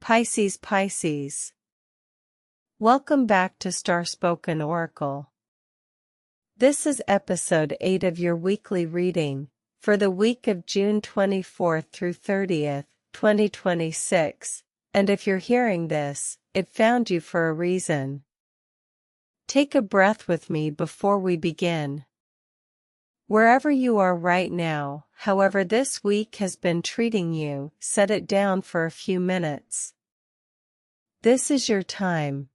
Pisces. Welcome back to Starspoken Oracle. This is episode 8 of your weekly reading, for the week of June 24th through 30th, 2026, and if you're hearing this, it found you for a reason. Take a breath with me before we begin. Wherever you are right now, however this week has been treating you, set it down for a few minutes. This is your time.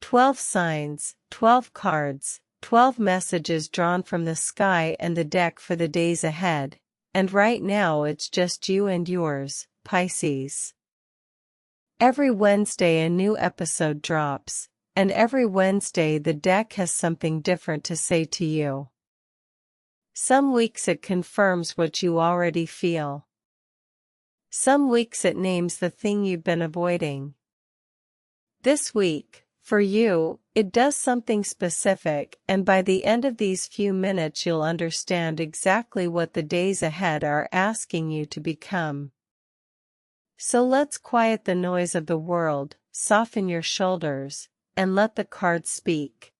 12 signs, 12 cards, 12 messages drawn from the sky and the deck for the days ahead, and right now it's just you and yours, Pisces. Every Wednesday a new episode drops, and every Wednesday the deck has something different to say to you. Some weeks it confirms what you already feel. Some weeks it names the thing you've been avoiding. This week, for you, it does something specific, and by the end of these few minutes you'll understand exactly what the days ahead are asking you to become. So let's quiet the noise of the world, soften your shoulders, and let the cards speak.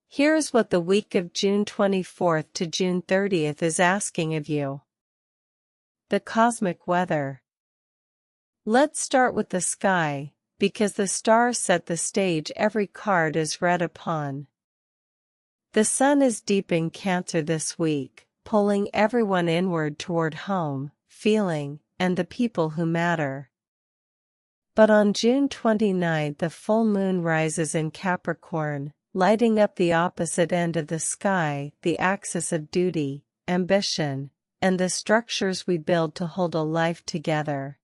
Here's what the week of June 24th to June 30th is asking of you. The cosmic weather. Let's start with the sky, because the stars set the stage every card is read upon. The sun is deep in Cancer this week, pulling everyone inward toward home, feeling, and the people who matter. But on June 29th the full moon rises in Capricorn, lighting up the opposite end of the sky, the axis of duty, ambition, and the structures we build to hold a life together.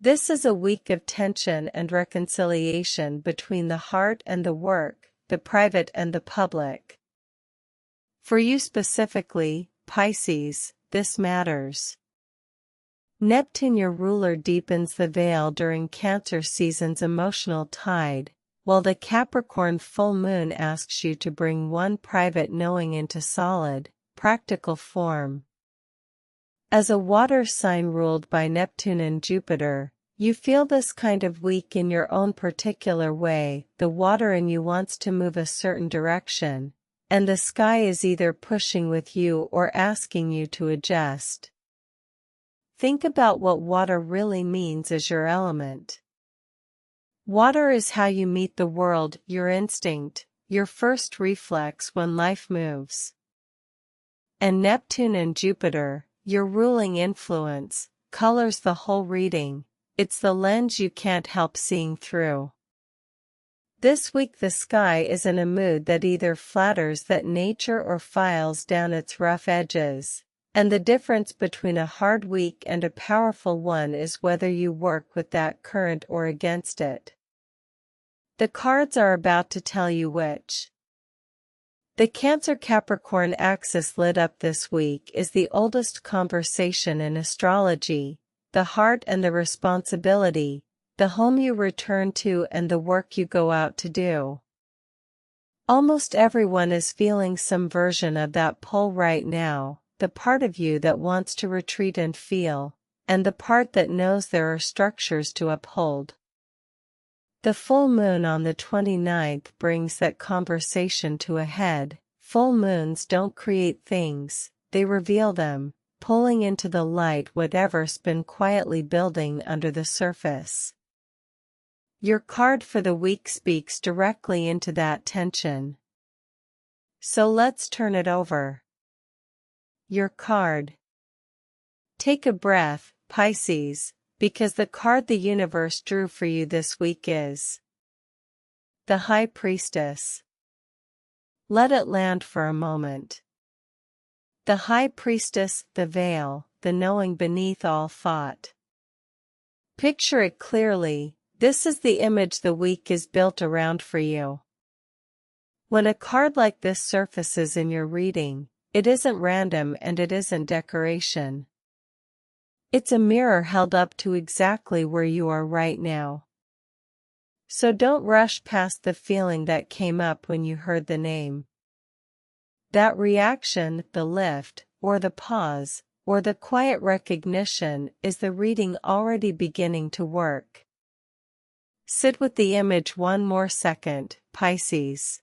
This is a week of tension and reconciliation between the heart and the work, the private and the public. For you specifically, Pisces, this matters. Neptune, your ruler, deepens the veil during Cancer season's emotional tide, while the Capricorn full moon asks you to bring one private knowing into solid, practical form. As a water sign ruled by Neptune and Jupiter, you feel this kind of week in your own particular way. The water in you wants to move a certain direction, and the sky is either pushing with you or asking you to adjust. Think about what water really means as your element. Water is how you meet the world, your instinct, your first reflex when life moves. And Neptune and Jupiter, your ruling influence, colors the whole reading. It's the lens you can't help seeing through. This week the sky is in a mood that either flatters that nature or files down its rough edges, and the difference between a hard week and a powerful one is whether you work with that current or against it. The cards are about to tell you which. The Cancer-Capricorn axis lit up this week is the oldest conversation in astrology, the heart and the responsibility, the home you return to and the work you go out to do. Almost everyone is feeling some version of that pull right now, the part of you that wants to retreat and feel, and the part that knows there are structures to uphold. The full moon on the 29th brings that conversation to a head. Full moons don't create things, they reveal them, pulling into the light whatever's been quietly building under the surface. Your card for the week speaks directly into that tension. So let's turn it over. Your card. Take a breath, Pisces, because the card the universe drew for you this week is the High Priestess. Let it land for a moment. The High Priestess, the veil, the knowing beneath all thought. Picture it clearly, this is the image the week is built around for you. When a card like this surfaces in your reading, it isn't random and it isn't decoration. It's a mirror held up to exactly where you are right now. So don't rush past the feeling that came up when you heard the name. That reaction, the lift, or the pause, or the quiet recognition is the reading already beginning to work. Sit with the image one more second, Pisces.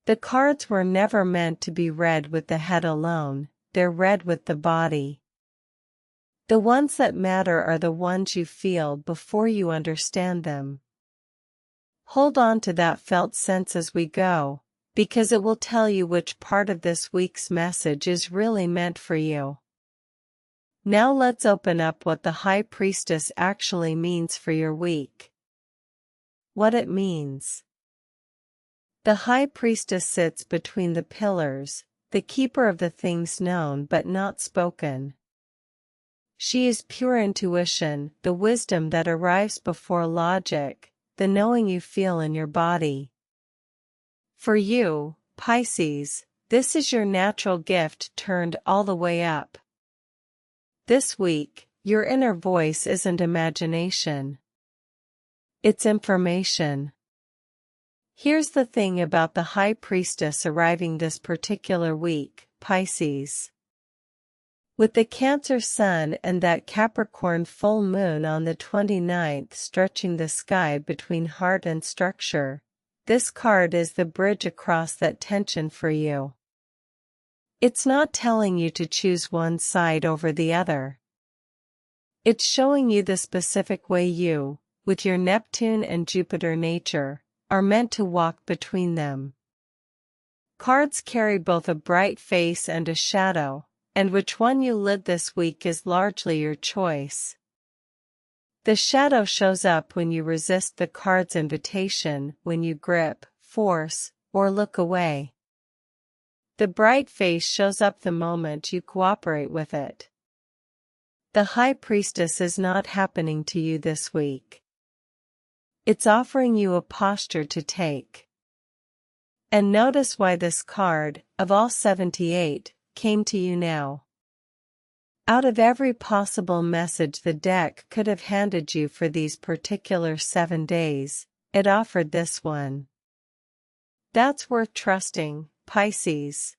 The cards were never meant to be read with the head alone, they're read with the body. The ones that matter are the ones you feel before you understand them. Hold on to that felt sense as we go, because it will tell you which part of this week's message is really meant for you. Now let's open up what the High Priestess actually means for your week. What it means. The High Priestess sits between the pillars, the keeper of the things known but not spoken. She is pure intuition, the wisdom that arrives before logic, the knowing you feel in your body. For you, Pisces, this is your natural gift turned all the way up. This week, your inner voice isn't imagination. It's information. Here's the thing about the High Priestess arriving this particular week, Pisces. With the Cancer Sun and that Capricorn Full Moon on the 29th stretching the sky between heart and structure, this card is the bridge across that tension for you. It's not telling you to choose one side over the other. It's showing you the specific way you, with your Neptune and Jupiter nature, are meant to walk between them. Cards carry both a bright face and a shadow, and which one you lead this week is largely your choice. The shadow shows up when you resist the card's invitation, when you grip, force, or look away. The bright face shows up the moment you cooperate with it. The High Priestess is not happening to you this week. It's offering you a posture to take. And notice why this card, of all 78, came to you now. Out of every possible message the deck could have handed you for these particular 7 days, it offered this one. That's worth trusting, Pisces.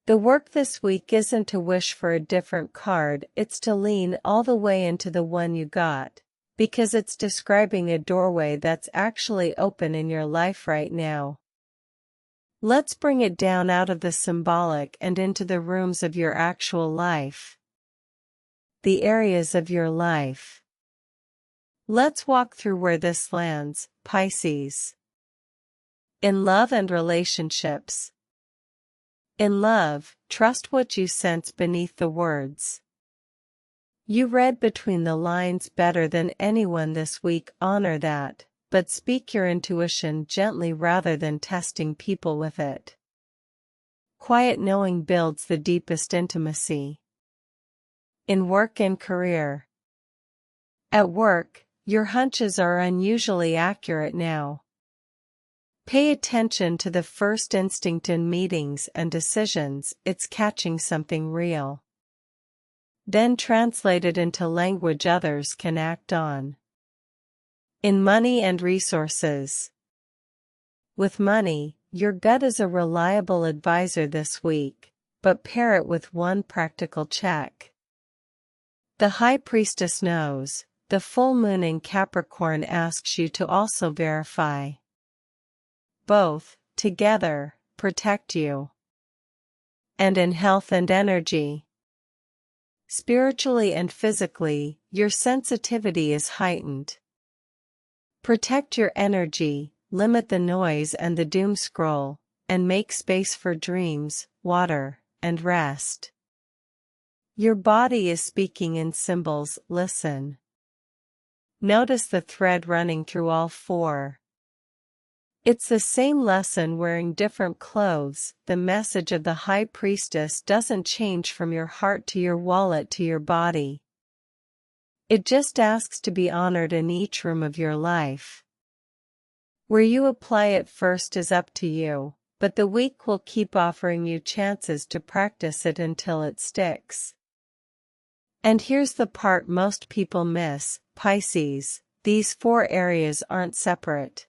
The work this week isn't to wish for a different card, it's to lean all the way into the one you got, because it's describing a doorway that's actually open in your life right now. Let's bring it down out of the symbolic and into the rooms of your actual life. The areas of your life. Let's walk through where this lands, Pisces. In love and relationships. In love, trust what you sense beneath the words. You read between the lines better than anyone this week, honor that. But speak your intuition gently rather than testing people with it. Quiet knowing builds the deepest intimacy. In work and career. At work, your hunches are unusually accurate now. Pay attention to the first instinct in meetings and decisions, it's catching something real. Then translate it into language others can act on. In money and resources. With money, your gut is a reliable advisor this week, but pair it with one practical check. The High Priestess knows, the full moon in Capricorn asks you to also verify. Both, together, protect you. And in health and energy. Spiritually and physically, your sensitivity is heightened. Protect your energy, limit the noise and the doom scroll, and make space for dreams, water, and rest. Your body is speaking in symbols, listen. Notice the thread running through all 4. It's the same lesson wearing different clothes, the message of the High Priestess doesn't change from your heart to your wallet to your body. It just asks to be honored in each room of your life. Where you apply it first is up to you, but the week will keep offering you chances to practice it until it sticks. And here's the part most people miss, Pisces, these 4 areas aren't separate.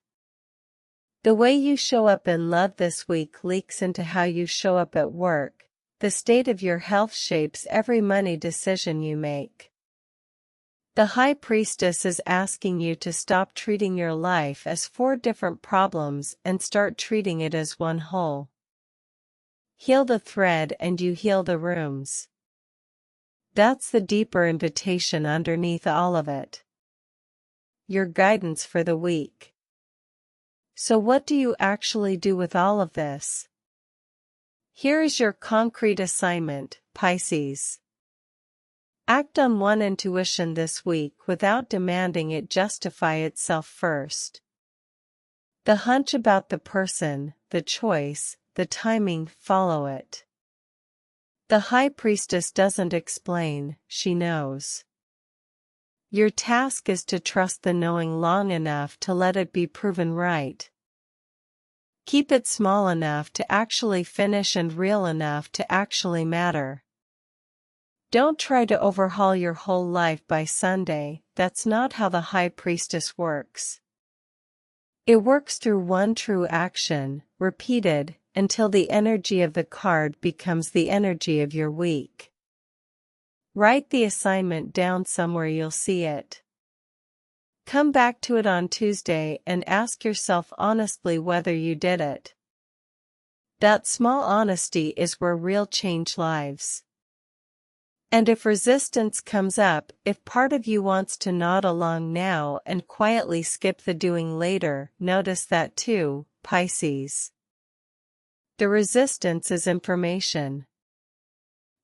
The way you show up in love this week leaks into how you show up at work, The state of your health shapes every money decision you make. The High Priestess is asking you to stop treating your life as four different problems and start treating it as one whole. Heal the thread and you heal the rooms. That's the deeper invitation underneath all of it. Your guidance for the week. So what do you actually do with all of this? Here is your concrete assignment, Pisces. Act on one intuition this week without demanding it justify itself first. The hunch about the person, the choice, the timing, follow it. The High Priestess doesn't explain, she knows. Your task is to trust the knowing long enough to let it be proven right. Keep it small enough to actually finish and real enough to actually matter. Don't try to overhaul your whole life by Sunday, that's not how the High Priestess works. It works through one true action, repeated, until the energy of the card becomes the energy of your week. Write the assignment down somewhere you'll see it. Come back to it on Tuesday and ask yourself honestly whether you did it. That small honesty is where real change lives. And if resistance comes up, if part of you wants to nod along now and quietly skip the doing later, notice that too, Pisces. The resistance is information.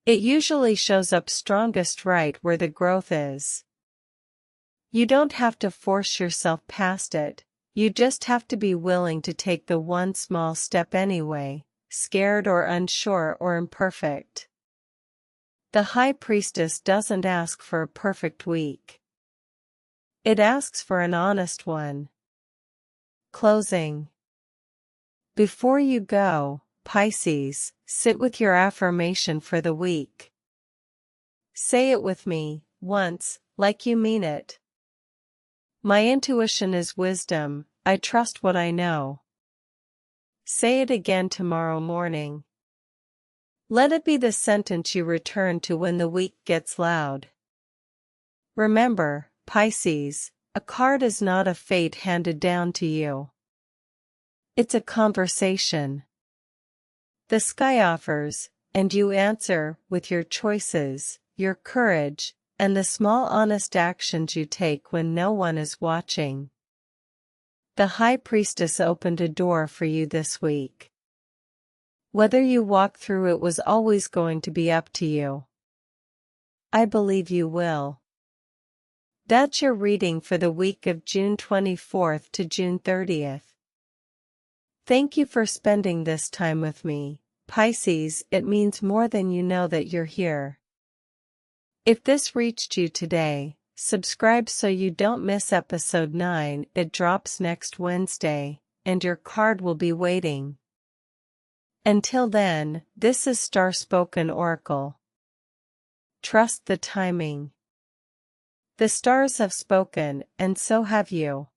It usually shows up strongest right where the growth is. You don't have to force yourself past it, you just have to be willing to take the one small step anyway, scared or unsure or imperfect. The High Priestess doesn't ask for a perfect week. It asks for an honest one. Closing. Before you go, Pisces, sit with your affirmation for the week. Say it with me, once, like you mean it. My intuition is wisdom, I trust what I know. Say it again tomorrow morning. Let it be the sentence you return to when the week gets loud. Remember, Pisces, a card is not a fate handed down to you. It's a conversation. The sky offers, and you answer with your choices, your courage, and the small honest actions you take when no one is watching. The High Priestess opened a door for you this week. Whether you walk through it was always going to be up to you. I believe you will. That's your reading for the week of June 24th to June 30th. Thank you for spending this time with me, Pisces. It means more than you know that you're here. If this reached you today, subscribe so you don't miss episode 9. It drops next Wednesday, and your card will be waiting. Until then, this is Starspoken Oracle. Trust the timing. The stars have spoken, and so have you.